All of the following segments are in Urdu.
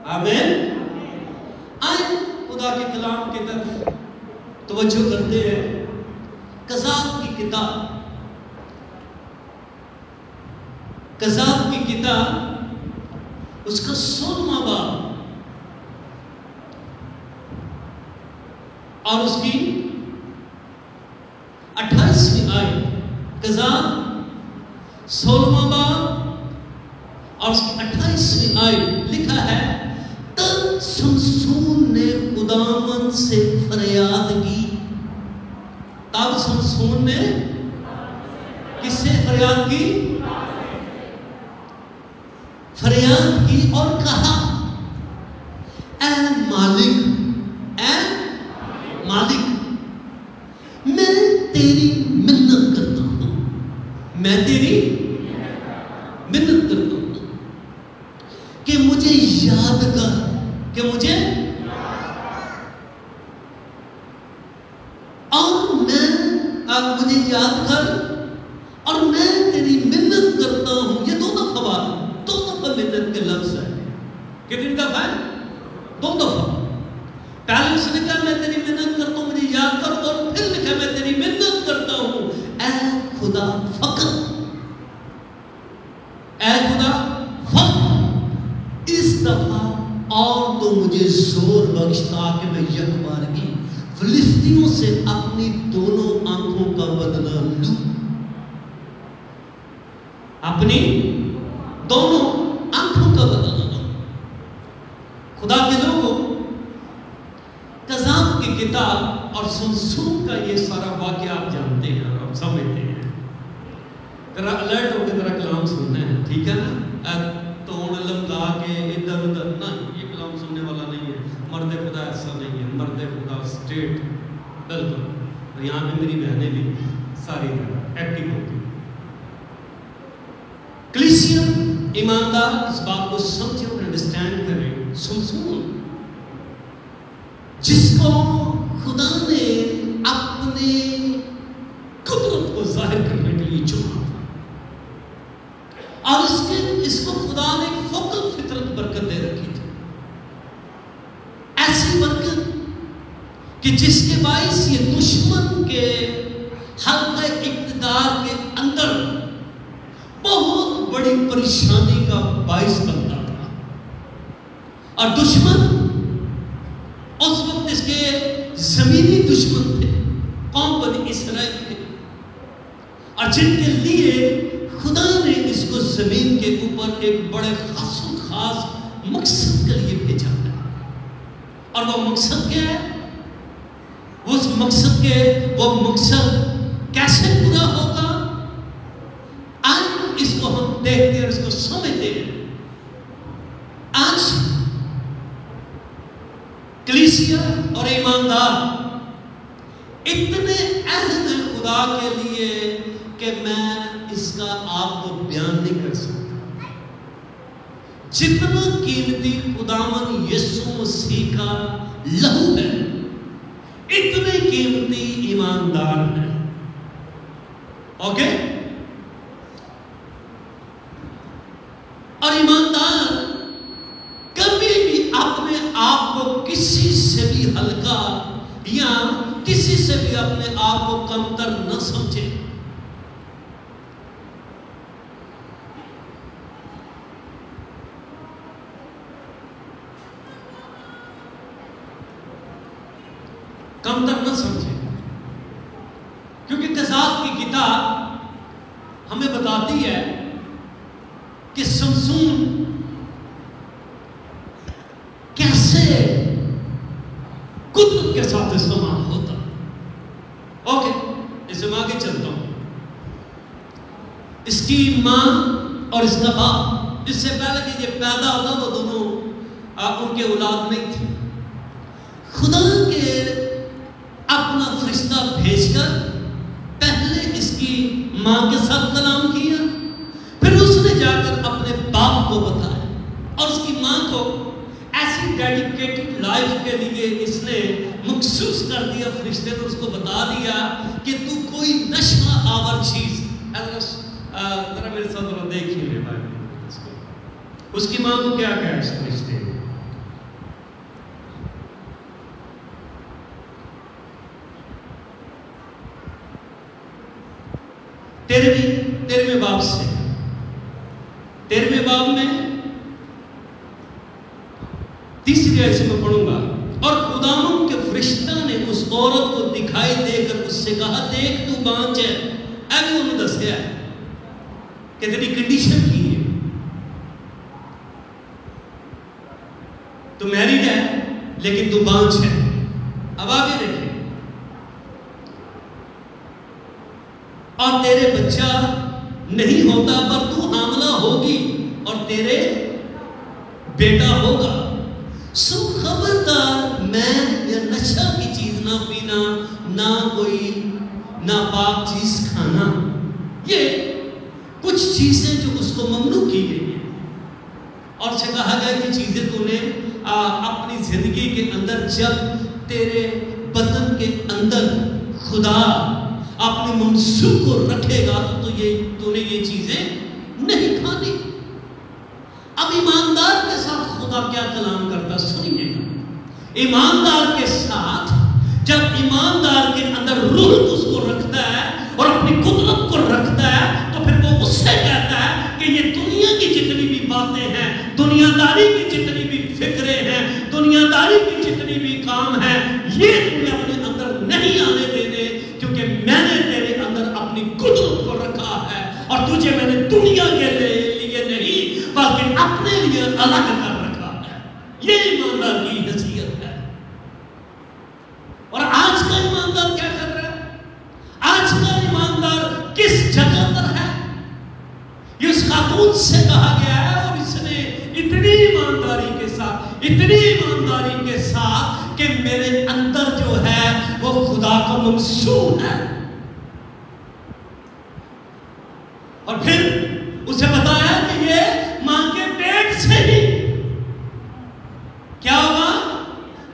آمین. آئیں خدا کے کلام کی طرف توجہ کرتے ہیں. قذاب کی کتاب، قذاب کی کتاب اس کا 16واں باب اور اس کی 28ویں آیت. قذاب 16واں باب اور اس کی 28ویں آیت لکھا ہے، تب سمسون نے خداوند سے فریاد کی. تب سمسون نے کس سے فریاد کی؟ فریاد کی اور کہا، اے مالک، اے مالک، میں تیری منت کرتا ہوں، میں تیری منت کرتا ہوں کہ مجھے یاد کر، کہ مجھے مجھے یاد کر، اور میں تیری منت کرتا ہوں. یہ 2 دفعہ بات، 2 دفعہ منت کے لفظ ہے. کتنی دفعہ ہے؟ 2 دفعہ. پہلے اس نے کہا میں تیری منت کرتا ہوں، مجھے یاد کر، اور پھر لکھا میں تیری منت کرتا ہوں اے خدا فقط، اے خدا فقط اس دفعہ اور تو مجھے زور بخش تاکہ میں یکبارگی فلسطینیوں سے اپنی دونوں آنکھوں کا بدلہ لوں. اپنی دونوں آنکھوں کا بدلہ لوں. خدا کے لوگوں، قذاب کی کتاب اور سمسون کا یہ سارا واقعہ آپ جانتے ہیں اور آپ سمجھتے ہیں. ذرا الرٹ ہو کے ذرا کلام سننا ہے، ٹھیک ہے نا؟ توڑ لمکا کے ادھر ادھر نہیں، یہ کلام سننے والا نہیں ہے. مرد خدا ایسا نہیں ہے. مرد خدا اسٹریٹ بالکل. اور یہاں پہ میری بہنیں بھی ساری ایکٹنگ ہوتی. کلیسین ایماندار اس بات کو سمجھے اور انڈرسٹینڈ کرے. سمسون جس کو خدا نے اپنے قدرت کو ظاہر کرنے کے لیے چنا اور اس کو خدا نے فوق الفطرت برکت دے رکھی تھی. ایسی برکت کہ جس کے باعث یہ دشمن کے حلقہ اقتدار کے اندر بہت بڑی پریشانی کا باعث بنتا تھا. اور دشمن اس وقت اس کے زمینی دشمن تھے، قوم بنی اسرائیل تھے، اور جن کے لیے خدا نے اس کو زمین کے اوپر ایک بڑے خاص و خاص مقصد کے لیے بھیجا ہے. اور وہ مقصد کیا ہے؟ اس مقصد وہ مقصد کیسے پورا ہوگا؟ آج اس کو ہم دیکھتے ہیں، اس کو سمجھتے ہیں. آج کلیسیا اور ایماندار اتنے اہم ہیں خدا کے لیے کہ میں اس کا آپ کو بیان نہیں کر سکتا. جتنا قیمتی خداوند یسوع مسیح کا لہو ہے، اتنے قیمتی ایماندار ہیں. اوکے؟ اور ایماندار کبھی بھی اپنے آپ کو کسی سے بھی ہلکا یا کسی سے بھی اپنے آپ کو کمتر نہ سمجھے. کمتر نہ سمجھے، کیونکہ قذاب کی کتاب ہمیں بتاتی ہے کہ سمسون کیسے قدرت کے ساتھ استعمال ہوتا. اوکے، اسے میں آگے چلتا ہوں. اس کی ماں اور اس کا باپ، اس سے پہلے کہ یہ پیدا ہوتا وہ دونوں ان کے اولاد نہیں تھے. خدا کے اپنا فرشتہ بھیج کر پہلے اس کی ماں کے ساتھ کلام کیا، پھر اس نے جا کر اپنے باپ کو بتایا، اور اس کی ماں کو ایسی ڈیڈیکیٹڈ لائف کے لیے اس نے مخصوص کر دیا. فرشتے نے اس کو بتا دیا کہ تو کوئی نشہ آور چیز، ذرا میرے ساتھ ذرا دیکھیے میرے بھائی. اس کی ماں کو کیا کہا اس فرشتے نے؟ باب سے 13ویں باب میں 3 آیت سے میں پڑھوں گا. اور خداوند کے فرشتہ نے اس عورت کو دکھائی دے کر اس سے کہا دیکھ تو بانج ہے. ایک انہوں نے دسیا ہے کہ تیری کنڈیشن کی ہے, تو میریڈ ہے لیکن تو بانج ہے. اب آگے دیکھیں, اور تیرے بچہ نہیں ہوتا پر تو حاملہ ہوگی اور تیرے بیٹا ہوگا. سو خبردار میں یا نشہ کی چیز نہ پینا, نہ کوئی ناپاک چیز کھانا. یہ کچھ چیزیں جو اس کو ممنوع کی گئی ہیں, اور سے کہا گیا کہ چیزیں تو نے اپنی زندگی کے اندر جب تیرے بدن کے اندر خدا اپنے منصوب کو رکھے گا تو نے یہ چیزیں نہیں کھانی. اب ایماندار کے ساتھ خدا کیا کلام کرتا سنیے گا. ایماندار کے ساتھ جب ایماندار کے اندر روح اس کو رکھتا ہے اور اپنی قدرت کو رکھتا ہے, تو پھر وہ اس سے کہتا ہے کہ یہ دنیا کی جتنی بھی باتیں ہیں, دنیا داری کی جتنی بھی فکریں ہیں, دنیا داری کی جتنی بھی کام ہیں, یہ تمہیں اپنے اندر نہیں آنے دینے, کیونکہ میں نے تیرے اندر اپنی قدرت کو رکھا ہے اور تجھے میں نے دنیا کے لیے نہیں بلکہ اپنے لیے الگ کر رکھا ہے. یہ ایماندار کی حیثیت ہے. اور آج کا ایماندار کیا کر رہا ہے؟ آج کا ایماندار کس جگہ پر ہے؟ یہ اس خاتون سے کہا گیا ہے, اور اس نے اتنی ایمانداری کے ساتھ کہ میرے اندر جو ہے وہ خدا کا منصوب ہے. اور پھر اسے بتایا کہ یہ ماں کے پیٹ سے ہی کیا ہوگا؟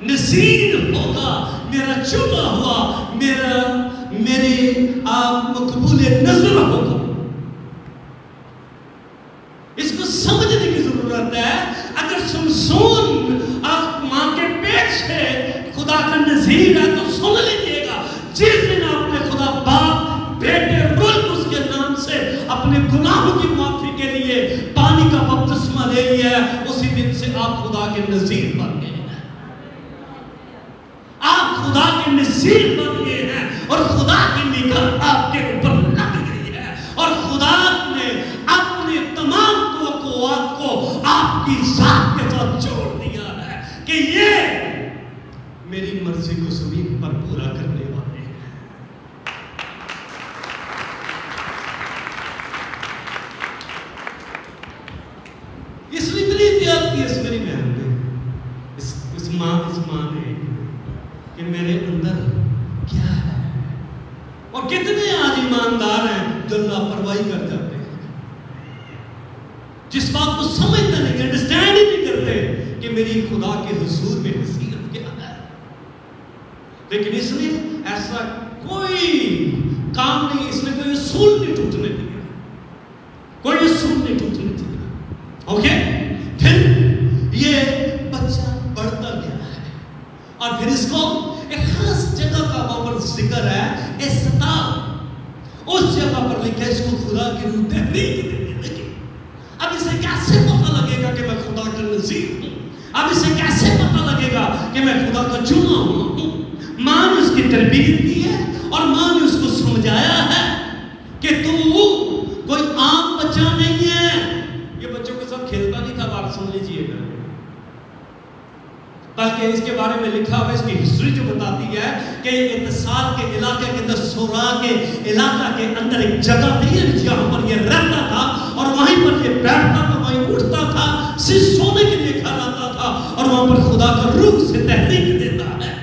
نذیر ہوگا, میرا چنا ہوا, میری مقبول نظر ہوگا. اس کو سمجھنے کی ضرورت ہے. اگر سمسون آپ ماں کے پیٹ سے خدا کا نذیر ہے تو سن لیجیے گا, جس دن آپ نے خدا باپ بیٹے روح اس کے نام سے اپنے گناہوں کی معافی کے لیے پانی کا بپتسمہ لے لیا ہے, اسی دن سے آپ خدا کے نذیر بن گئے ہیں. آپ خدا کے نذیر بن گئے ہیں اور خدا کی نگاہ آپ کے اوپر لگ گئی ہے, اور خدا نے اپنے تمام توقعات کو آپ کی ذات کے ساتھ جوڑ دیا ہے کہ یہ میری مرضی کو زمین پر پورا کرنے والے ہیں. اس نے اتنی احتیاط کی, اس میری بہن نے, اس ماں نے کہ میرے اندر کیا ہے. اور کتنے آج ایماندار ہیں جو لاپرواہی کر جاتے ہیں, جس بات کو سمجھتے نہیں, انڈرسٹینڈ ہی نہیں کرتے کہ میری خدا کے حضور میں حیثیت کیا ہے. لیکن اس نے ایسا کوئی کام نہیں, اس نے کوئی اصول نہیں ٹوٹنے دیا, کوئی اصول نہیں ٹوٹنے دیا. اوکے, پھر یہ بچہ بڑھتا گیا ہے, اور پھر اس کو ایک خاص جگہ کا وہاں پر ذکر ہے, استطاع. اس جگہ پر لکھا ہے اس کو خدا کی روح تحریک دینے لگی. اب اسے کیسے پتہ لگے گا کہ میں خدا کا نذیر ہوں؟ اب اسے کیسے پتہ لگے گا کہ میں خدا کا چنا ہوں؟ ماں نے اس کی تربیت کی ہے, اور ماں نے اس کو سمجھایا ہے کہ تو کوئی عام بچہ نہیں ہے. یہ بچوں کے ساتھ کھیلتا نہیں تھا, بات سن لیجیے گا, بلکہ اس کے بارے میں لکھا ہوا, اس کی ہسٹری جو بتاتی ہے کہ اتصال کے علاقے کے اندر, سورا کے علاقہ کے اندر ایک جگہ تھی جہاں پر یہ رہتا تھا, اور وہیں پر یہ بیٹھتا تھا, وہیں اٹھتا تھا, صرف سونے کے لیے گھر آتا تھا, اور وہاں پر خدا کا روح سے تحریک دیتا ہے.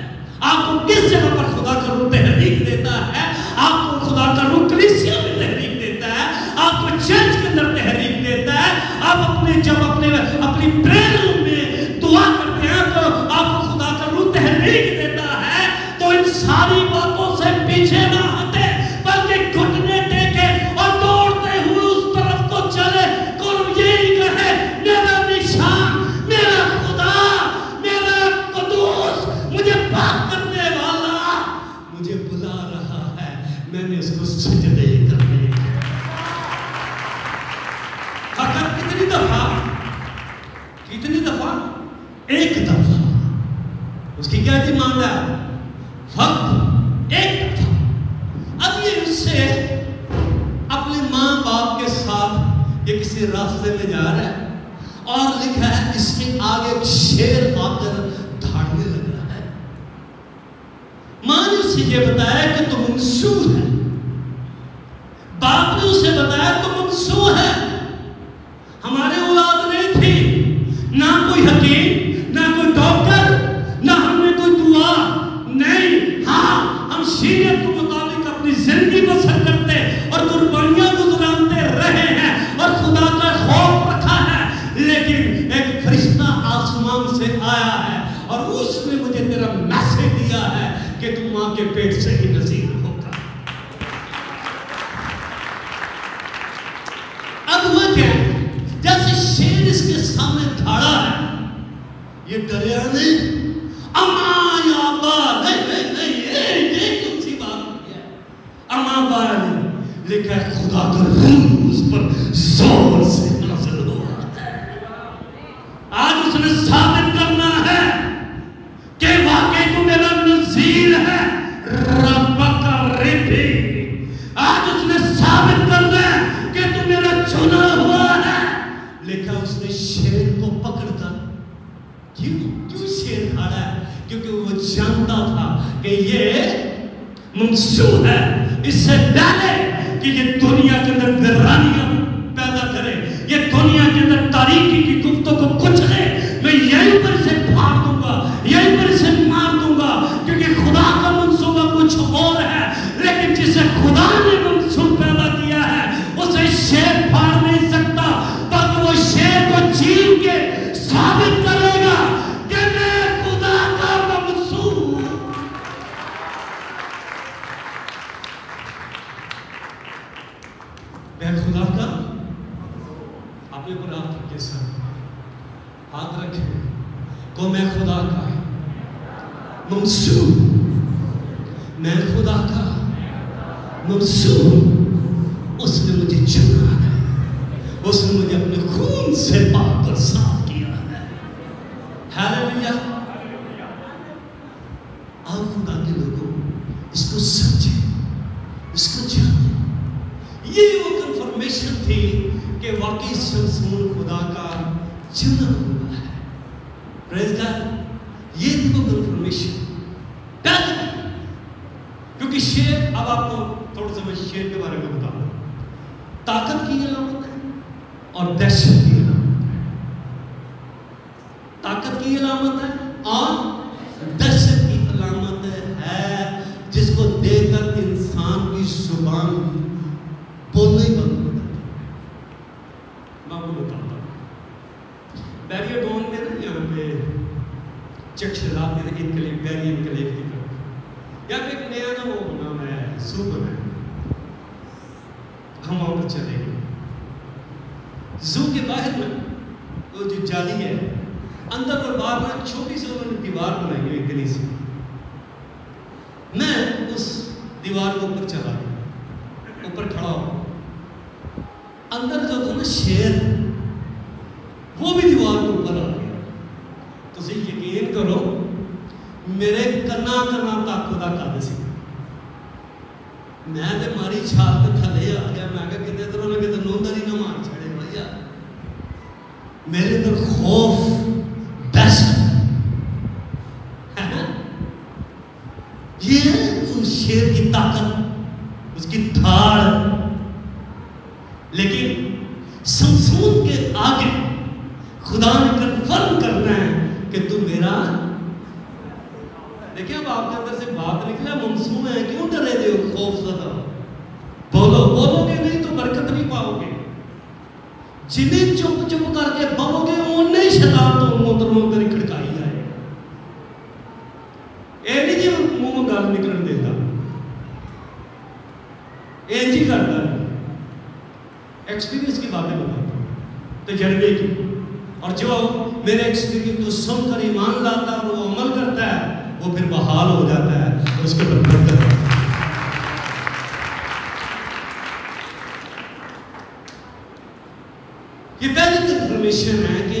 آپ کو کس جگہ پر خدا کا روح تحریک دیتا ہے؟ آپ کو خدا کا روح کلیسیا میں تحریک دیتا ہے, آپ کو چرچ کے اندر تحریک دیتا ہے. آپ جب اپنی پریئر روم میں دعا کرتے ہیں تو آپ کو خدا کا روح تحریک دیتا ہے. تو ان ساری باتوں سے پیچھے نہ ہٹے, بلکہ گھٹنے ٹیکے اور دوڑتے ہوئے اس طرف کو چلے, اور یہی کہے میرا نشان, میرا خدا, میرا قدوس, مجھے پاک کرنے والا مجھے بلا رہا ہے, میں نے اس کو سجدے کرنے. کتنی دفعہ؟ ایک دفعہ. اس کی کیا ڈیمانڈ ہے؟ فقط ایک دفعہ. اب یہ اس سے اپنے ماں باپ کے ساتھ یہ کسی راستے میں جا رہا ہے اور لکھا ہے اس کے آگے ایک شیر آ کر دھاڑنے لگ رہا ہے. ماں نے اسے یہ بتایا کہ تو منسوخ ہے، باپ نے اسے بتایا تو منسوخ ہے. ہمارے اولاد نہیں تھی، نہ کوئی حکیم، نہ کوئی ڈاکٹر، نہ ہم نے کوئی دعا نہیں. ہاں ہم شریعت کے مطابق اپنی زندگی بسر کرتے اور قربانیاں گزارتے رہے ہیں اور خدا کا خوف رکھا ہے. لیکن ایک فرشتہ آسمان سے آیا ہے اور اس نے مجھے تیرا میسج دیا ہے کہ تم ماں کے پیٹ سے ہی نصیب ہوگا. اب وہ کیا جیسے شیر اس کے سامنے دھاڑا ہے، یہ ڈریا نہیں. اما یا ابا، نہیں یہ کون سی بات ہے؟ اما ابا لکھا ہے خدا کا روح اس پر زور سے نازل ہوا ہے. آج اس نے ثابت کرنا ہے کہ واقعی تو میرا نذیر ہے، رب کا ربی. آج اس نے ثابت کرنا ہے کہ تو میرا چنا ہوا ہے. لکھا اس نے شیر کو پکڑ کر، کیوں شیر کھڑا ہے؟ کیونکہ وہ جانتا تھا کہ یہ منسوخ ہے. اس سے پہلے کہ یہ دنیا کے اندر ویرانیاں پیدا کرے، یہ دنیا کے اندر تاریکی کی گفتگو کو کچلے، میں یہیں پر سے پھاڑ دوں گا، یہیں پر سے مار دوں گا. کیونکہ خدا کا منصوبہ کچھ اور ہے، لیکن جسے خدا نے منصوب پیدا کیا ہے اسے شیر پھاڑ نہیں سکتا. تب وہ شیر کو چین کے ثابت کرے گا کہ میں خدا کا منصوب. میں خدا کا، اپنے پر ہاتھ رکھے، سر ہاتھ رکھے کو میں خدا کا منصوب، میں خدا کا منصوب. اس نے مجھے چنا ہے، اس نے مجھے اپنے خون سے پاک اور صاف کیا ہے. ہاللیلویا. آپ خدا کے لوگوں اس کو سمجھیں، اس کو جانیں. یہ وہ کنفرمیشن تھی کہ واقعی شمشون خدا کا چنا ہوا ہے. پریز گاڈ. یہ تھی وہ کنفرمیشن. کیونکہ شیر، اب آپ کو تھوڑا سا میں شیر کے بارے میں بتا دوں. طاقت کی علامت ہے اور دہشت کی علامت ہے. طاقت کی علامت ہے اور دہشت کی علامت ہے جس کو دیکھ کر انسان کی زبان بولنا ہی بند ہو جاتا ہے. میں آپ کو بتاتا ہوں، بیریئر ڈون میں نا یہاں پہ چیک شراب میں انکلیو، بیری انکلیو کی طرف یہاں پہ ایک نیا نا وہ نام ہے سو بنا ہے. ہم وہاں پر چلے گئے. زو کے باہر میں وہ جو جالی ہے، اندر اور باہر میں چھوٹی سی انہوں نے دیوار بنائی ہوئی اتنی سی. میں اس دیوار کے اوپر چلا گیا، اوپر کھڑا ہوا. اندر جو تھا نا شیر، وہ بھی دیوار کے اوپر آ گیا. تو اسے یقین کرو میرے کنا تک خدا کھا سی. میں تے ماری چھال تے تھلے آ گیا. میں کہا کتے ادھروں نے کتے نوندر ہی نہ مار چھڑے بھائی. میرے اندر خوف، دہشت، یہ اس شیر کی طاقت، اس کی دھاڑ. لیکن شمشون کے آگے خدا نے کنفرم کرنا ہے کہ تو میرا. دیکھیں اب آپ کے اندر سے بات نکلا، منصوب ہے، کیوں ڈرے دے ہو خوف زدہ؟ بولو گے نہیں تو برکت نہیں پاؤ گے. جنہیں چپ کر کے بہو گے انہیں شیطان تو محترموں کر کھڑکائی جائے. اے نہیں جی منہ میں گل نکلن دیتا، اے جی کرتا ہے. ایکسپیرینس کی باتیں بتاتا ہوں، تجربے کی. اور جو میرے ایکسپیرینس کو سن کر ایمان لاتا ہے اور وہ عمل کرتا ہے، وہ پھر بحال ہو جاتا ہے اور اس کے پر برکت ہے. یہ پہلی کنفرمیشن ہے کہ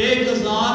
1000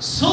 100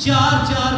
4-4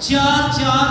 4-4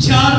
4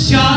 4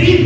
3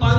5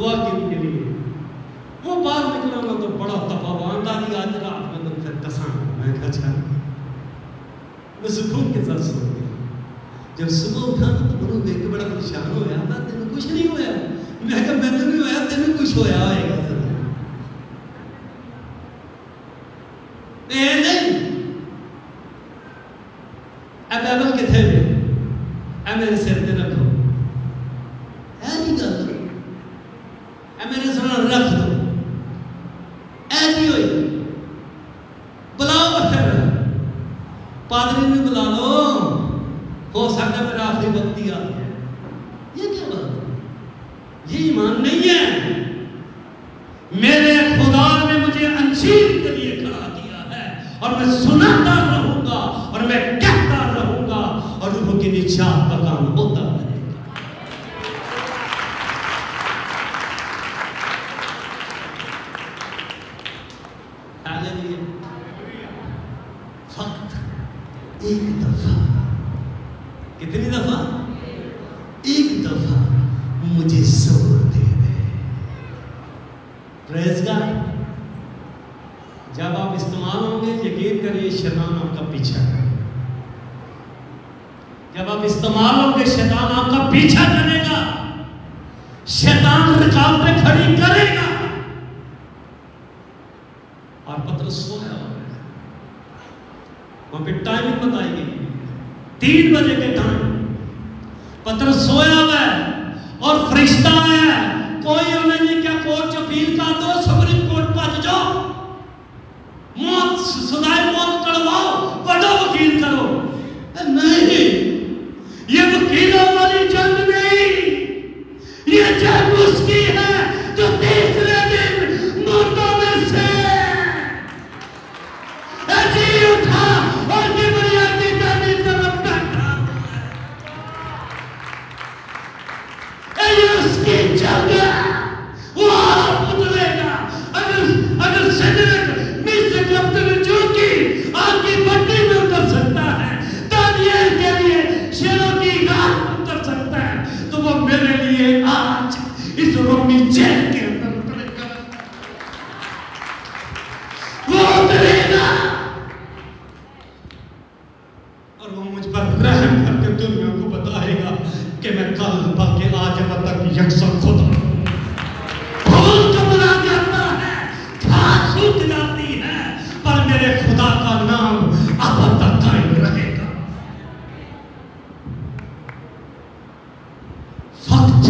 دعا کے لیے وہ باہر نکلا نا تو بڑا تفاوان داری آج رات میں تو پھر کساں میں کہا چاہ میں سکون کے ساتھ سو گیا. جب صبح اٹھا تو منو دیکھ کے بڑا پریشان ہویا تھا. تینوں کچھ نہیں ہویا. میں کہا میں تو نہیں ہویا, تینوں کچھ ہویا ہوئے گا. نہیں اے بائبل کتنے میں اے میرے سر تے رکھو, اے نہیں گل اے میرے سر رکھ دو, اے نہیں ہوئی. بلاؤ پھر پادری نے بلا لو, ہو سکتا میرا آخری وقت ہی آ گیا. یہ کیا بات ہے؟ یہ ایمان نہیں ہے. میرے خدا نے مجھے انجیل کے لیے کھڑا کیا ہے اور میں سناتا رہوں گا اور میں کہتا رہوں گا اور روح کی نجات کا کام ہوتا رہے گا. ہاللویا. فقط ایک دفعہ, کتنی دفعہ؟ ایک دفعہ مجھے زور دے دے. پریز گاڈ. جب آپ استعمال ہوں گے یقین کریے شیطان آپ کا پیچھا کرے. جب آپ استعمال ہوں گے شیطان آپ کا پیچھا کرے گا, شیطان رکاوٹیں کھڑی کرے گا. اور پترس سویا ہوا ہے, وہاں پہ ٹائمنگ بتائی گئی 3 بجے کے ٹائم. پترس سویا ہوا ہے اور فرشتہ آیا ہے. کوئی انہیں نہیں کیا کورٹ اپیل کر دو, سپریم کورٹ پہنچ جاؤ, موت سزائے موت کرواؤ, بڑا وکیل کرو. نہیں, یہ وکیلوں والی جنگ نہیں, یہ جنگ اس کی ہے جو تیسرے دن مردوں میں سے جی اٹھا اور کبریائی کی دہلی طرف بیٹھا. یہ اس کی جنگ ہے, وہ آپ اترے گا. اگر صدرک مصر کفتر جو کی آگ کی بٹی میں اتر سکتا ہے, دانیال کے لیے شیروں کی غار اتر سکتا ہے, تو وہ میرے لیے آج اس رومی جیل کے اندر اترے گا. وہ اترے گا اور وہ مجھ پر رحم کر کے دنیا کو بتائے گا کہ میں کل بلکہ آج اب تک یکساں خدا ہوں. پھول کملا جاتا ہے, گھاس سوکھ جاتی ہے, پر میرے خدا کا نام اب تک قائم رہے گا. فقط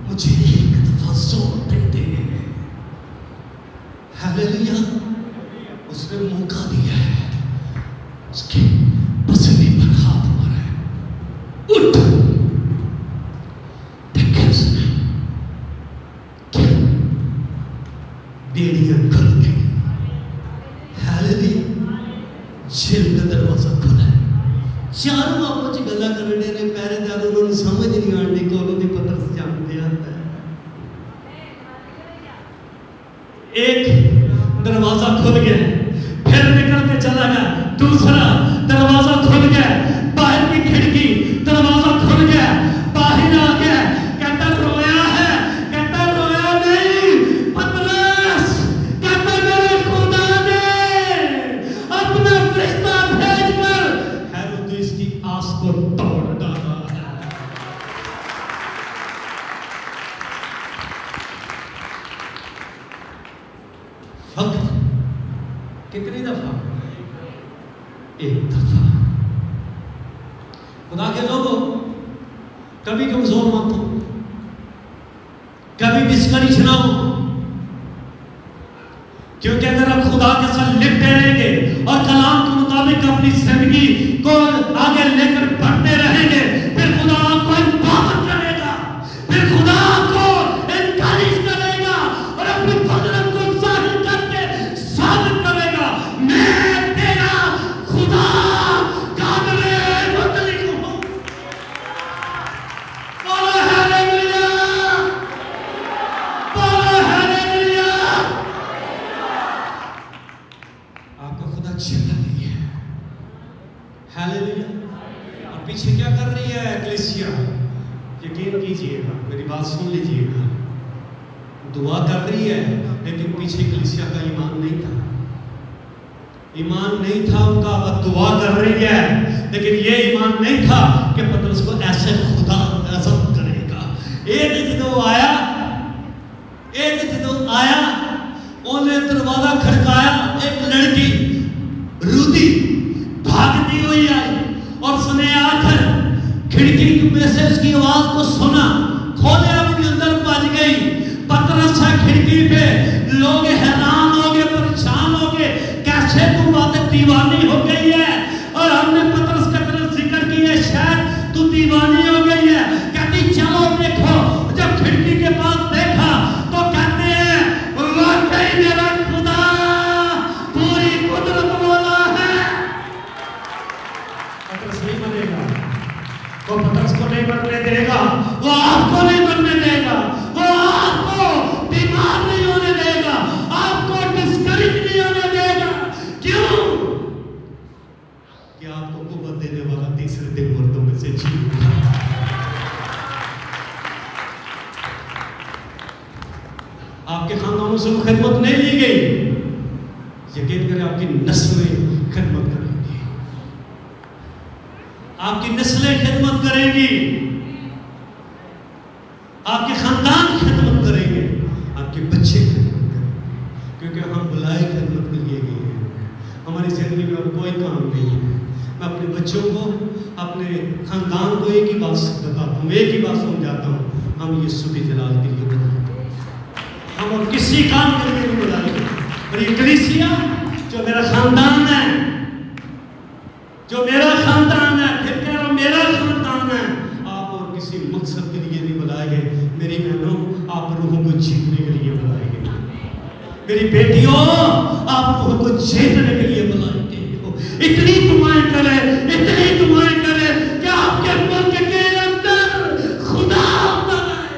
مجھے ایک دفعہ زور دے دے. ہاللویا. اس نے موقع دیا ہے, اس کے پسینے پر ہاتھ مارا ہے. اٹھ دیکھیں اس نے کیا بیڑیاں کھل گئی. ہاللویا. جیل کا دروازہ کھلا ہے. چاروں آپس چ گلا کرنے نے پہرے دار انہوں نے سمجھ نہیں آنی کہ انہوں نے پترس جان دیا ہے. ایک دروازہ کھل گیا, پھر نکل کے چلا گیا. دوسرا دروازہ کھل گیا, باہر کی کھڑکی دروازہ کھل گیا, باہر آ گیا. کہتا رویا ہے, کہتا رویا نہیں. پترس کہتا میرے خدا نے اپنا فرشتہ بھیج کر ہیرودیس کی آس کو توڑ ڈالا ہے. فقط کتنی دفعہ؟ ایک دفعہ. خدا کے لوگوں کبھی کمزور مت ہو, کبھی ڈسکریج نہ ہو, کیونکہ اگر آپ خدا کے ساتھ لپٹے رہیں گے اور کلام کے مطابق اپنی زندگی کو آگے لے کر بڑھتے رہیں گے, پھر خدا آپ کو امپاور کرے گا, پھر خدا آپ کو انکریج کرے گا اور اپنی فضل کو ظاہر کر کے ثابت کرے گا میں تیرا خدا قادر مطلق ہوں. بولو ہاللویا, بولو ہاللویا. آپ کا خدا چلا نہیں ہے. ہاللویا. اور پیچھے کیا کر رہی ہے ایکلیسیا؟ یقین کیجئے گا, میری بات سن لیجئے گا, دعا کر رہی ہے لیکن پیچھے کلیسیا کا ایمان نہیں تھا، ایمان نہیں تھا ان کا. وہ دعا کر رہی ہے لیکن یہ ایمان نہیں تھا کہ پترس کو ایسے خدا عزت کرے گا. ایک جدو آیا انہیں دروازہ کھڑکایا، ایک لڑکی رودی بھاگتی ہوئی آئی اور اس نے آ کر کھڑکی میں سے اس کی آواز کو سنا، کھولے اپنے اندر بچ گئی. پترس ہے کھڑکی پہ، لوگ حیران ہو گئے، پریشان ہو گئے، کیسے تو باتیں دیوانی ہو گئی ہے. اور ہم نے پترس کا طرف ذکر کیا ہے، شاید تو دیوانی ہو گئی ہے. کہتی چلو دیکھو. جب کھڑکی کے پاس دیکھا تو کہتے ہیں واقعی میرا خدا پوری قدرت والا ہے. پترس نہیں بنے گا، وہ پترس کو نہیں بننے دے گا، وہ آپ کو نہیں بننے دے گا، وہ آپ کو بیمار نہیں ہونے دے گا، آپ کو ڈسکریج نہیں ہونے دے گا. کیوں؟ کہ آپ کو قوت دینے والا تیسرے دن مردوں میں سے جی اٹھا. آپ کے خاندانوں سے وہ خدمت نہیں لی گئی. یقین کریں آپ کی نسلیں خدمت کریں گی، آپ کی نسلیں خدمت کریں گی، آپ کے خاندان خدمت کریں گے، آپ کے بچے خدمت کریں گے. کیونکہ ہم بلائے خدمت کے لیے گئے ہیں. ہماری زندگی میں اور کوئی کام نہیں ہے. میں اپنے بچوں کو، اپنے خاندان کو ایک ہی بات بتاتا ہوں، ایک ہی بات سمجھاتا ہوں، ہم یسوع کے جلال کے لیے بنائے، ہم اور کسی کام کے لیے نہیں بنائے. اور یہ کلیسیا جو میرا خاندان ہے، جو میرا خاندان ہے، پھر کہہ رہا ہوں میرا خاندان ہے، آپ اور کسی مقصد کے لیے نہیں بلائے گئے. میری بہنوں، آپ روحوں کو جیتنے کے لیے بلائے گئے. میری بیٹیوں، آپ روحوں کو جیتنے کے لیے بلائے گئے. اتنی دعائیں کریں، اتنی دعائیں کریں کہ آپ کے ملک کے اندر خدا اتر آئے.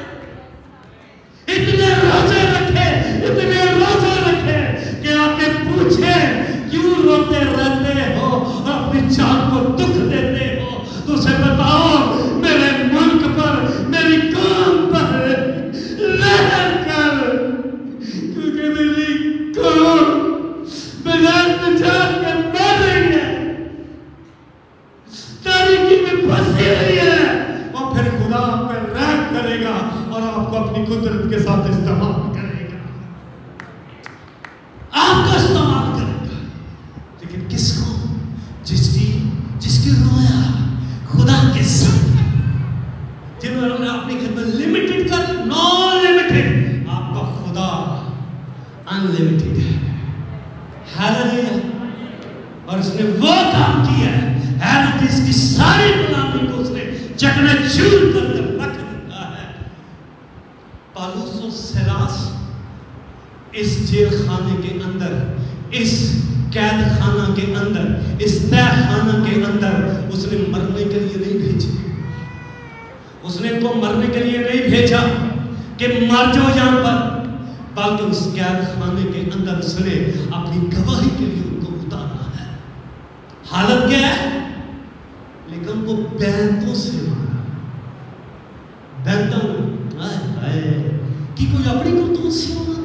اتنے روزے رکھے، اتنے روزے رکھے کہ آپ کے پوچھے کیوں روتے رہتے ہو اور اپنی جان کو دکھ دیتے ہو. تو اسے بتاؤ میرے ملک پر، میری قوم پر رحم کر، کیونکہ میری قوم بغیر نجات کے مر رہی ہے، تاریکی میں پھنسی ہوئی ہے. اور پھر خدا آپ پر رحم کرے گا اور آپ کو اپنی قدرت کے ساتھ استعمال کرے گا، آپ کا استعمال کرے گا. لیکن کس کو؟ جس کی رویا خدا کے ساتھ، جنہوں نے اپنی خدمت لمیٹڈ کر، نان لمیٹڈ. آپ کا خدا ان لمیٹڈ ہے. ہاللیلویا. اور اس نے وہ کام کیا ہے، حیرت اس کی ساری غلامی کو اس نے چکنا چور کر کے رکھ دیا ہے. پالوس و سیلاس اس جیل خانے کے اندر، اس قید خانہ کے اندر، اس تہ خانہ کے اندر اس نے مرنے کے لیے نہیں بھیجا. اس نے ان کو مرنے کے لیے نہیں بھیجا کہ مر جاؤ یہاں پر، بلکہ اس قید خانے کے اندر اس نے اپنی گواہی کے لیے ان کو اتارا ہے. حالت کیا ہے؟ لیکن وہ بیعتوں سے مارا. بیعتوں کی کوئی اپنی کرتوت سے مارا.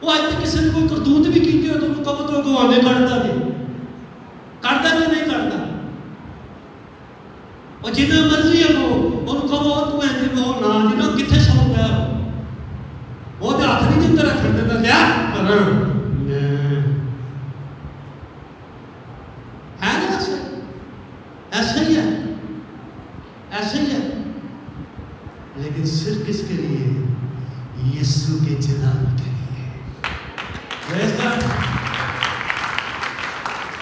وہ آج تک کسی نے کوئی کرتوت بھی کی تھی تو انہوں کہو تو گوانے کرتا نہیں، کرتا کہ نہیں کرتا. اور جنہیں مرضی ہے وہ انہوں کہو تو ایسے وہ نہ جنہوں کتنے سمجھ گیا وہ تو ہاتھ نہیں دیتا رکھ دیتا لیا کرنا ہے نا. ایسا ہی ہے، ایسا ہی ہے. لیکن صرف کس کے لیے؟ یسوع کے جلال کے لیے.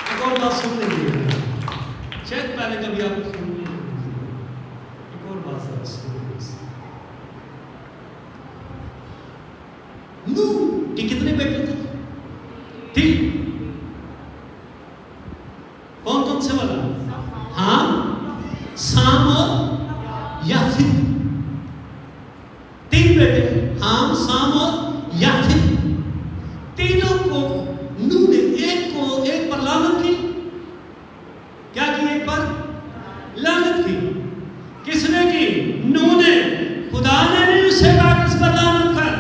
ایک اور بات سن لیجیے، شاید پہلے کبھی آپ کو سن لیجیے. ایک اور بات سن لیجیے. نوح کے کتنے بیٹے تھے؟ ٹھیک، کون کون سے والا؟ ہاں، سام اور یافت. 3 بیٹے، ہام، سام اور یافت. تینوں کو نوح نے ایک پر لعنت کی. کیا کی؟ ایک پر لعنت کی. کس نے کی؟ نوح نے. خدا نے نہیں اسے کہا کہ اس پر لعنت کر.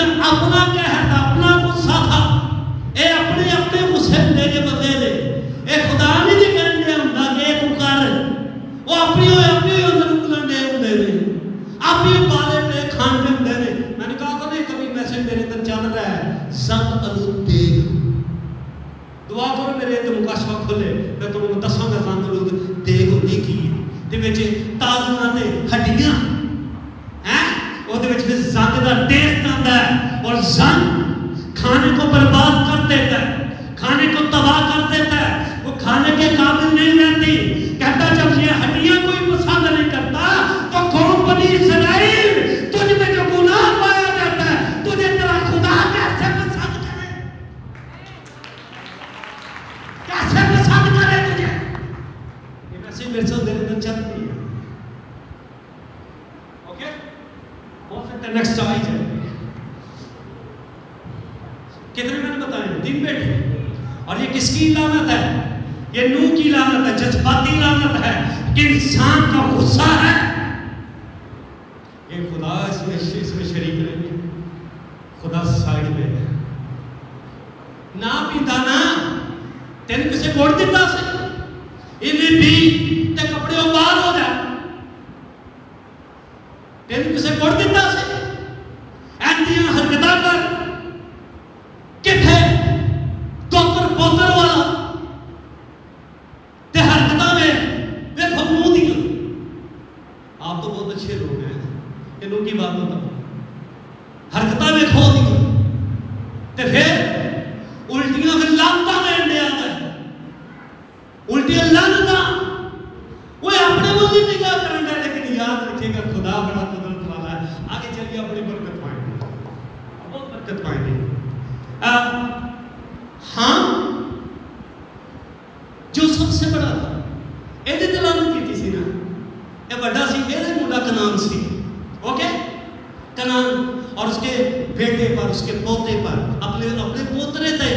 لیکن اپنا قہر تھا، اپنا غصہ تھا، اے اپنے اپنے غصے دے کے بدلے لے، اے خدا نہیں دی کرن دے ہوندا کہ تو کر، وہ اپنی اندر انگلن دے ہوندے نے، اپنی بالے پہ کھان دے ہوندے نے. میں نے کہا کہ کبھی میسج میرے اندر چل رہا ہے زنگ الود دیکھ، دعا کرو میرے اندر مکاشفہ کھلے، میں تمہیں دساں گا زنگ الود دیکھ ہوندی کی تے وچ تازیاں تے ہڈیاں ہیں، وہ دے وچ زنگ دا ٹیسٹ آندا ہے، اور زنگ کھانے کو برباد کر دیتا ہے، کھانے کو تباہ کر دیتا ہے، وہ کھانے کے قابل نہیں رہتی. کہتا جب یہ ہڈیاں کوئی پسند نہیں کرتا تو کون بنی اسرائیل تجھ میں جو گناہ پایا جاتا ہے تجھے تیرا خدا کیسے پسند کرے، کیسے پسند کرے تجھے. یہ ویسے میرے ساتھ دل میں چلتی ہے. اوکے ہو سکتا ہے نیکسٹ آئی جائے. کتنے میں نے بتایا 3 بیٹے، اور یہ کس کی لعنت ہے؟ یہ نوح کی لعنت ہے، جذباتی لعنت ہے کہ انسان کا غصہ ہے. یہ خدا اس میں شریک نہیں ہے، خدا سائڈ میں ہے. نہ پیتا نا تین کسے کوڑ دیتا سے انہیں بھی تے کپڑے باہر ہو جائے، تین کسے کوڑ دیتا سے ایندیاں حرکتہ کر کتھے دوتر پوتر والا تے حرکتہ میں دیکھو منہ دیا. آپ تو بہت اچھے لوگ ہیں، انہوں کی بات بتا حرکتہ میں کھو دیا تے پھر الٹیاں پھر لانتا میں انڈے آتا ہے، الٹیاں لانتا وہ اپنے منہ کی نگاہ کریں گے. لیکن یاد رکھے گا خدا بڑا قدرت والا ہے. آگے چلیے اپنی برکت پائیں گے، بہت برکت پائیں گے. ہاں جو سب سے بڑا تھا یہ دلالت کی تھی نا، یہ بڑا سی یہ منڈا کنان سی. اوکے کنان اور اس کے بیٹے پر، اس کے پوتے پر، اپنے پوترے تھے،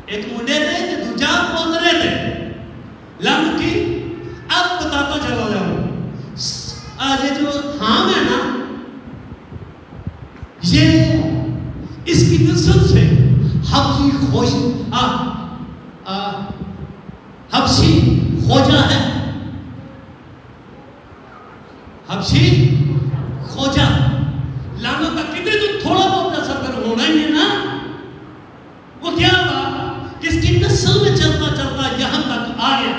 ایک منڈے تھے کہ دوجا پوترے تھے لم کی. اب بتاتا چلا جاؤں یہ جو ہام ہے نا یہ اس کی نسل سے حبشی خوجہ ہے، حبشی خوجہ لانت کا کتنے تو تھوڑا بہت اثر ہونا ہی ہے نا. وہ کیا ہوا کہ اس کی نسل میں چلتا چلتا یہاں تک آ گیا.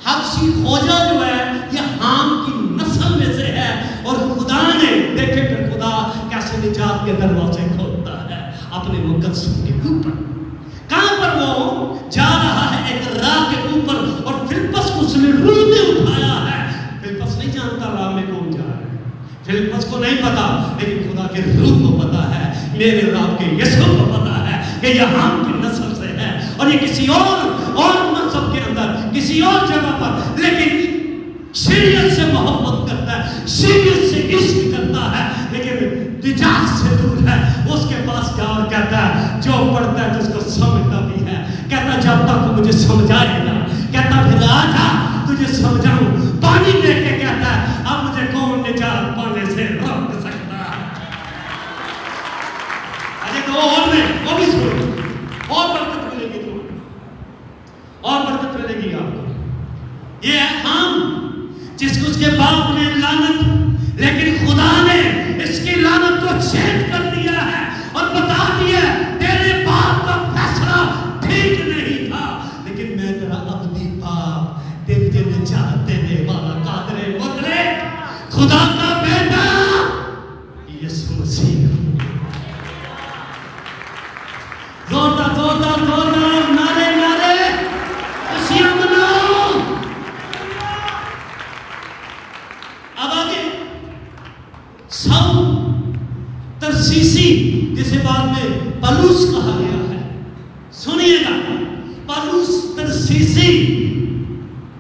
حبشی خوجہ جو ہے یہ حام کی نسل میں سے ہے، اور خدا نے دیکھے کہ خدا کیسے نجات کے دروازے کھولتا ہے اپنے مقدس کے اوپر. کہاں پر وہ جا رہا ہے ایک راہ کے اوپر، اور فلپس کو اس نے روح میں اٹھایا ہے. فلپس نہیں جانتا راہ میں کون جا رہا ہے، فلپس کو نہیں پتا، لیکن خدا کے روح کو پتا ہے، میرے رب کے یسوع کو پتا ہے کہ یہ حام کی نسل سے ہے، اور یہ کسی اور نسل کے اندر کسی اور جگہ پر، لیکن شریعت سے محبت کرتا ہے، شریعت سے عشق کرتا ہے، لیکن نجات سے دور ہے. اس کے پاس کیا اور کہتا ہے جو پڑھتا ہے جس کو سمجھتا بھی ہے، کہتا جب تک مجھے سمجھائے گا، کہتا پھر آجا تجھے سمجھاؤں. پانی دے کے کہتا ہے اب مجھے کون نجات پانے سے روک سکتا ہے. اجے تو اور میں وہ بھی سنو، اور برکت ملے گی تمہیں، اور برکت ملے گی آپ کو. یہ ہے ہم جس کو اس کے باپ نے لعنت، لیکن خدا نے اس کی لعنت کو چینج کر دیا ہے اور بتا دیا تیرے باپ کا فیصلہ ٹھیک نہیں تھا، لیکن میں تیرا ابدی باپ، تیرے نجات دینے والا قادر مطلق خدا کا بیٹا یسوع مسیح. زوردار زوردار زوردار نعرے نعرے خوشیاں مناؤ. اب آگے ساؤل ترسیسی جسے بعد میں پالوس کہا گیا ہے، سنیے گا، پالوس ترسیسی،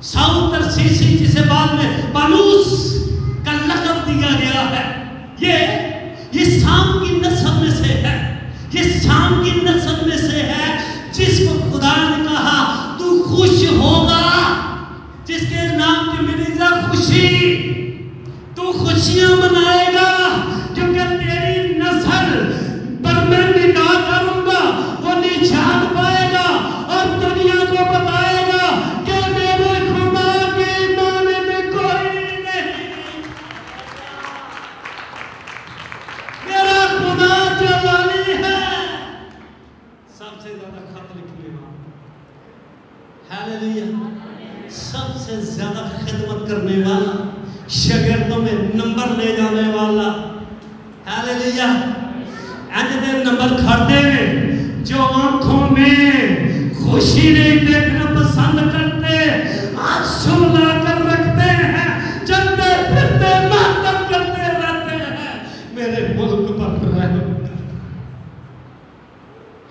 ساؤل ترسیسی جسے بعد میں پالوس کا لقب دیا گیا ہے. یہ سام کی نسل میں سے ہے، یہ سام کی نسل میں سے ہے جس کو خدا نے کہا تو خوش ہوگا، جس کے نام کی ملیزہ خوشی، تو خوشیاں منائے گا کیونکہ تیری زیادہ خدمت کرنے والا، شاگردوں میں نمبر لے جانے والا. ہاللیلویا. ایسے نمبر کھاتے ہیں جو آنکھوں میں خوشی نہیں دیکھنا پسند کرتے، آنسو لا کر رکھتے ہیں، چلتے پھرتے ماتم کرتے رہتے ہیں. میرے ملک پر رحم.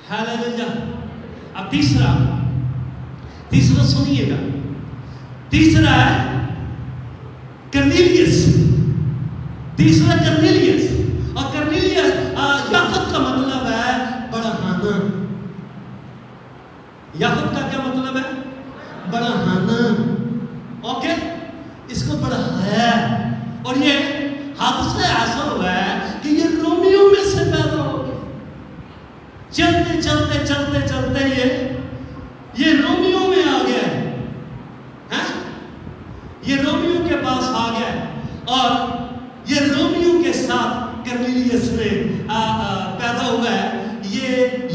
ہاللیلویا. اب تیسرا سنیے گا. تیسرا ہے کرنیلیس. تیسرا کرنیلیس. اور کرنیلیس یافت کا مطلب ہے بڑھانا. یافت کا کیا مطلب ہے؟ بڑھانا. اوکے، اس کو بڑھایا. اور یہ حادثہ ایسا ہوا ہے کہ یہ رومیوں میں سے پیدا ہو گیا. چلتے چلتے چلتے چلتے یہ رومیوں میں آ گیا ہے. یہ رومیوں کے پاس آ گیا ہے اور یہ رومیوں کے ساتھ کرنیلیس نے پیدا ہوا ہے. یہ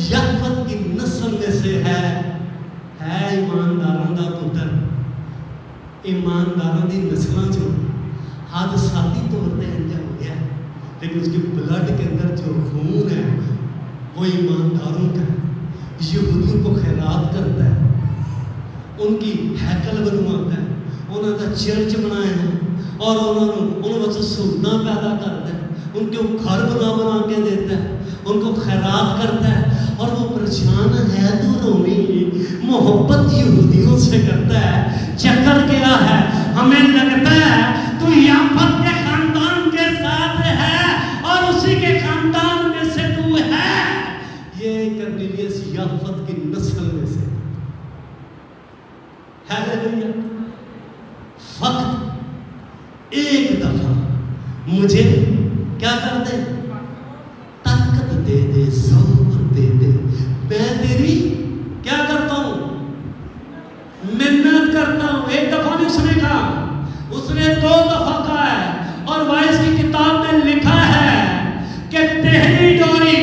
یافت کی نسل میں سے ہے ایمانداروں کا پتر. ایمانداروں کی نسلوں جو حادثاتی طور پہ انجا ہو گیا، لیکن اس کے بلڈ کے اندر جو خون ہے وہ ایمانداروں کا ہے. یہودیوں کو خیرات کرتا ہے، ان کی ہیکل بنواتا ہے، انہوں کا چرچ بنایا ہے اور انہوں سے سہولتیں پیدا کرتا ہے، ان کے گھر بنا کے دیتا ہے، ان کو خیرات کرتا ہے. اور وہ پریشان ہے تو رومی محبت یہودیوں سے کرتا ہے. چکر کیا ہے؟ ہمیں لگتا ہے تو یافت کے خاندان کے ساتھ ہے اور اسی کے خاندان میں سے تو ہے. یہ کرنیلیس یافت کی نسل میں سے. ہاللیلویا. فقط ایک دفعہ مجھے کیا کر دے؟ طاقت دے دے، زور دے دے. میں تیری کیا کرتا ہوں؟ محنت کرتا ہوں. ایک دفعہ نہیں اس نے کہا، اس نے 2 دفعہ کہا ہے. اور وائس کی کتاب میں لکھا ہے کہ تیری ڈوری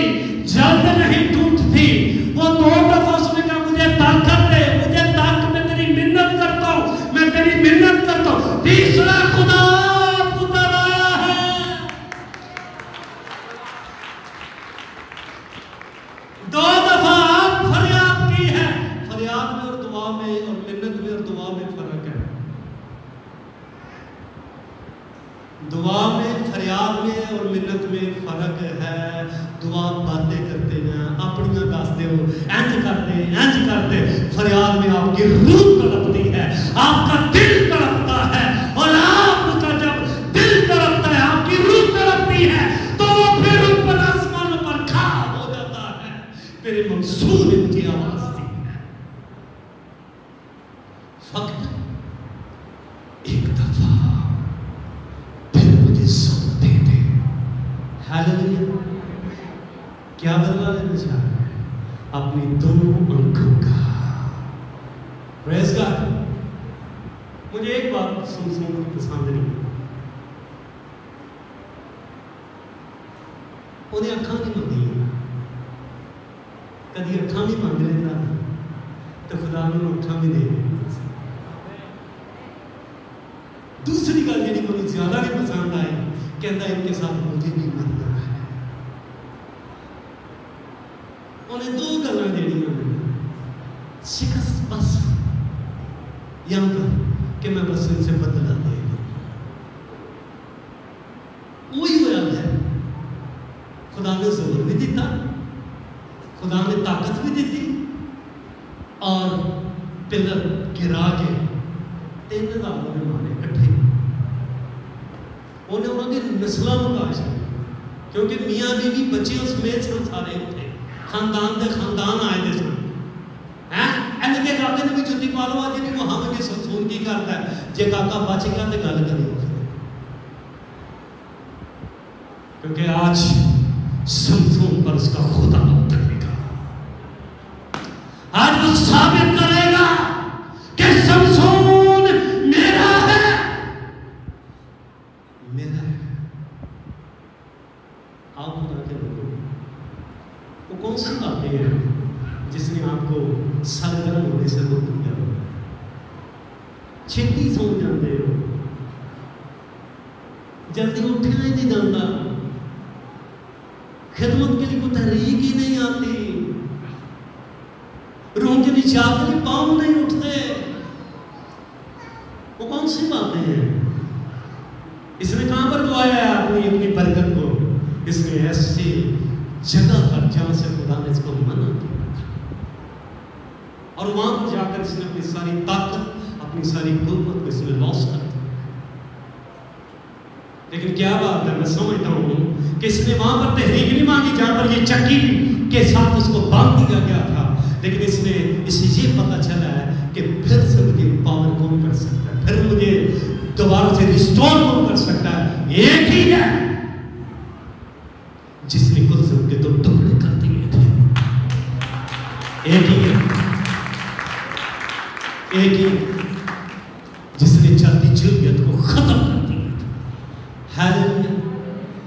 جلد نہیں ٹوٹتی. وہ 2 دفعہ اس نے کہا مجھے طاقت دے، مجھے طاقت، میں تیری محنت کرتا ہوں، میں تیری محنت کرتا ہوں. تیسرا خدا پتر آیا ہے. 2 دفعہ آپ فریاد کی ہے. فریاد میں اور دعا میں اور محنت میں اور دعا میں فرق ہے. دعا میں، فریاد میں اور منت میں فرق ہے. دعا باتیں کرتے ہیں، اپنی دستے ہو، انج کرتے. فریاد میں آپ کی روح تڑپتی ہے، آپ کا دل تڑپتا ہے. اور آپ کا جب دل تڑپتا ہے، آپ کی روح تڑپتی ہے، تو وہ پھر اوپر آسمان پر کھڑا ہو جاتا ہے. میرے منصور ان کی آواز تھی. فقط ایک دفعہ پھر مجھے سن دے دے. ہاللیلویا. کیا بدلا لینا چاہ رہا ہے؟ اپنی 2 آنکھوں کا. پریز گاڈ. مجھے ایک بات سن پسند نہیں. انہیں اکھاں نہیں مانگی، کدی اکھاں بھی مانگ لیتا تو خدا نے اکھاں بھی دے دیتا. دوسری گل جی مجھے زیادہ نہیں پسند آئی، کہتا ان کے ساتھ مجھے نہیں مرنا ہے. انہیں 2 گلاں جڑیاں شکست بس یا کہ میں بس ان سے بدلا دے گا. وہی ہوا ہے. خدا نے زور بھی دیتا، خدا نے طاقت بھی دیتی اور پلر گرا کے 3000 نے مارے کٹھے. انہوں نے نسلوں مکا چاہیے کیونکہ میاں بیوی بچے اس میں سارے اٹھے، خاندان دے خاندان آئے دے سن. ایسے کہ کاکے نے بھی جتی پا لو آج نہیں وہاں میں سمسون کی کرتا ہے. جے کاکا بچ گیا تو گل کرے کیونکہ آج سمسون پر اس کا خدا اترے گا. آج وہ ثابت کرے گا کہ سمسون میرا ہے، میرا ہے. آپ خدا کے لوگوں، وہ کون سی باتیں ہیں جس نے آپ کو سرگرم ہونے سے روک دیا؟ چھٹی سو جاتے ہو, جلدی اٹھنا ہی نہیں جانتا, خدمت کے لیے کوئی تحریک ہی نہیں آتی, روم کے نیچے آتے بھی پاؤں نہیں اٹھتے. وہ کون سی باتیں ہیں؟ اس نے کہاں پر دعایا ہے اپنی برکت کو؟ اس نے ایسی جگہ پر جہاں سے خدا نے اس کو منع کیا, اور وہاں پر جا کر اس نے اپنی ساری طاقت, اپنی ساری قوت کو اس نے لاس کر دیا. لیکن کیا بات ہے, میں سمجھتا ہوں کہ اس نے وہاں پر تحریک نہیں مانگی جہاں پر یہ چکی کے ساتھ اس کو باندھ دیا گیا تھا, لیکن اسے یہ پتا چلا ہے کہ پھر سے مجھے پاور کون کر سکتا ہے, پھر مجھے دوبارہ سے ریسٹور کون کر سکتا ہے؟ ایک ہی ہے جس نے کلثم کے 2 ٹکڑے کر دیے تھے. ایک ہی ہے, ایک ہی جس نے چاہتی جلدیت کو ختم کر دیا تھا. ہیلیلویا.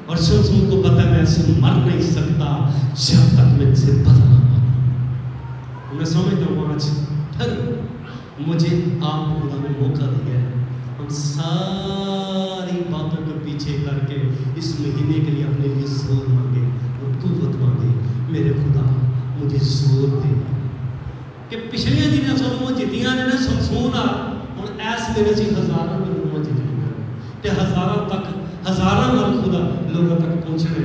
اور سن کو پتا میں ایسے مر نہیں سکتا جب تک میں سے بدلا پاؤں. میں سمجھتا ہوں آج پھر مجھے آپ کو خدا نے موقع دیا ہے, ہم ساری باتوں کو پیچھے کر کے اس مہینے کے لیے اپنے لیے زور مانگے اور قوت مانگے. میرے خدا مجھے زور دے کہ پچھلے دنوں سب وہ جتیاں نے سمسون آ ہوں ایس میرے سے ہزاروں میں جتیاں تے ہزاروں تک ہزاروں نال خدا لوگوں تک پہنچنے.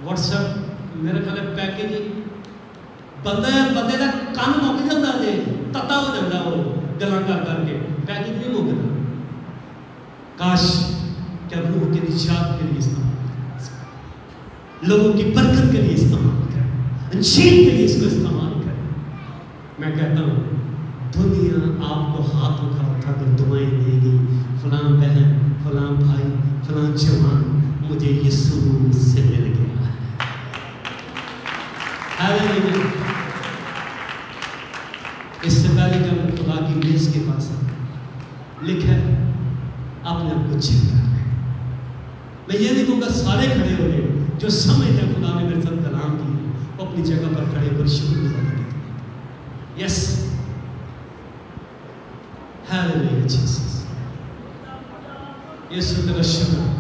واٹس ایپ میرے خیال پیکج بندے کا کن مک جاتا جی, تتا ہو جاتا وہ گلاں کر کے, پیکج نہیں مکتا. کاش کیا روح کے نجات کے لیے استعمال کریں, لوگوں کی برکت کے لیے استعمال کریں, انجیل کے لیے اس کو استعمال کریں. میں کہتا ہوں دنیا آپ کو ہاتھ اٹھا اٹھا کر دعائیں دے گی, فلاں بہن, فلاں بھائی, فلاں جوان مجھے یسوع سے مل گیا ہے. اس سے پہلے کہ ہم خدا کی میز کے پاس لکھا ہے اپنے آپ کو چیک کر لیں. میں یہ نہیں کہوں گا سارے کھڑے ہو گئے جو سمجھتے ہیں خدا نے میرے ساتھ کلام کی, وہ اپنی جگہ پر کھڑے ہو کر شکر گزار کریں. یس, ہیلیلویا جیسس, یسوع تیرا شکر.